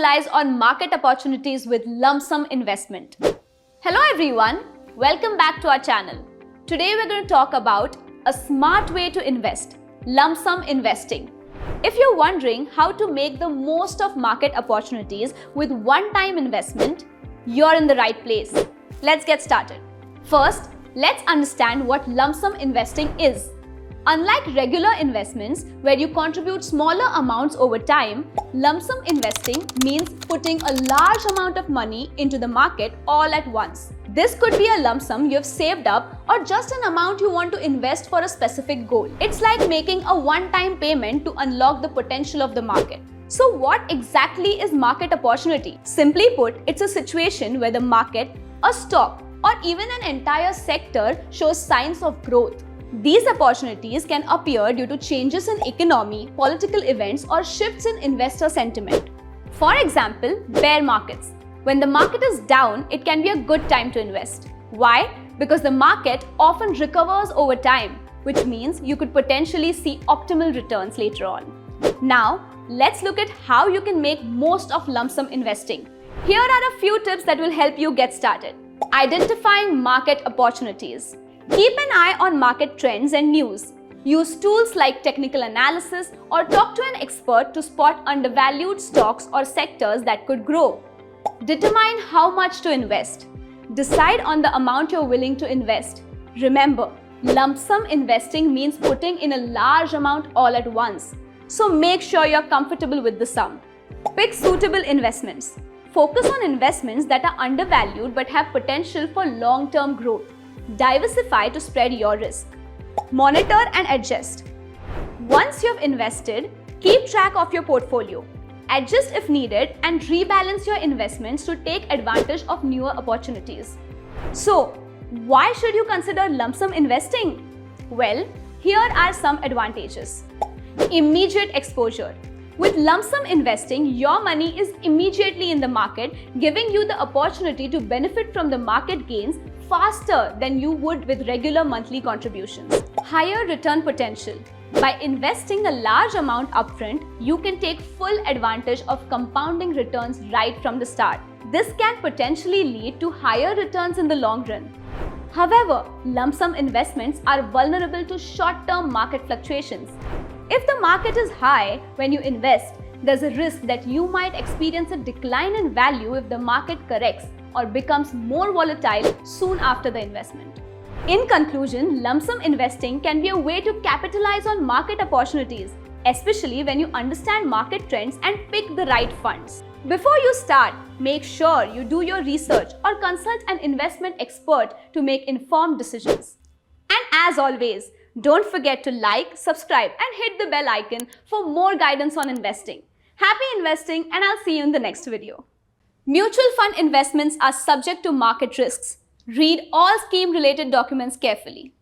capitalize on market opportunities with lump sum investment. Hello everyone, welcome back to our channel. Today we're going to talk about a smart way to invest, lump sum investing. If you're wondering how to make the most of market opportunities with one-time investment, you're in the right place. Let's get started. First, let's understand what lump sum investing is. Unlike regular investments where you contribute smaller amounts over time, lump sum investing means putting a large amount of money into the market all at once. This could be a lump sum you have saved up or just an amount you want to invest for a specific goal. It's like making a one-time payment to unlock the potential of the market. So what exactly is market opportunity? Simply put, it's a situation where the market, a stock, or even an entire sector shows signs of growth. These opportunities can appear due to changes in economy, political events, or shifts in investor sentiment. For example, bear markets. When the market is down, it can be a good time to invest. Why? Because the market often recovers over time, which means you could potentially see optimal returns later on. Now, let's look at how you can make most of lump sum investing. Here are a few tips that will help you get started. Identifying market opportunities. Keep an eye on market trends and news. Use tools like technical analysis or talk to an expert to spot undervalued stocks or sectors that could grow. Determine how much to invest. Decide on the amount you're willing to invest. Remember, lump sum investing means putting in a large amount all at once. So make sure you're comfortable with the sum. Pick suitable investments. Focus on investments that are undervalued but have potential for long-term growth. Diversify to spread your risk. Monitor and adjust. Once you've invested, keep track of your portfolio. Adjust if needed and rebalance your investments to take advantage of newer opportunities. So, why should you consider lump sum investing? Well, here are some advantages. Immediate exposure. With lump sum investing, your money is immediately in the market, giving you the opportunity to benefit from the market gains faster than you would with regular monthly contributions. Higher return potential. By investing a large amount upfront, you can take full advantage of compounding returns right from the start. This can potentially lead to higher returns in the long run. However, lump sum investments are vulnerable to short-term market fluctuations. If the market is high when you invest, there's a risk that you might experience a decline in value if the market corrects or becomes more volatile soon after the investment. In conclusion, lump sum investing can be a way to capitalize on market opportunities, especially when you understand market trends and pick the right funds. Before you start, make sure you do your research or consult an investment expert to make informed decisions. And as always, don't forget to like, subscribe, and hit the bell icon for more guidance on investing. Happy investing, and I'll see you in the next video. Mutual fund investments are subject to market risks. Read all scheme-related documents carefully.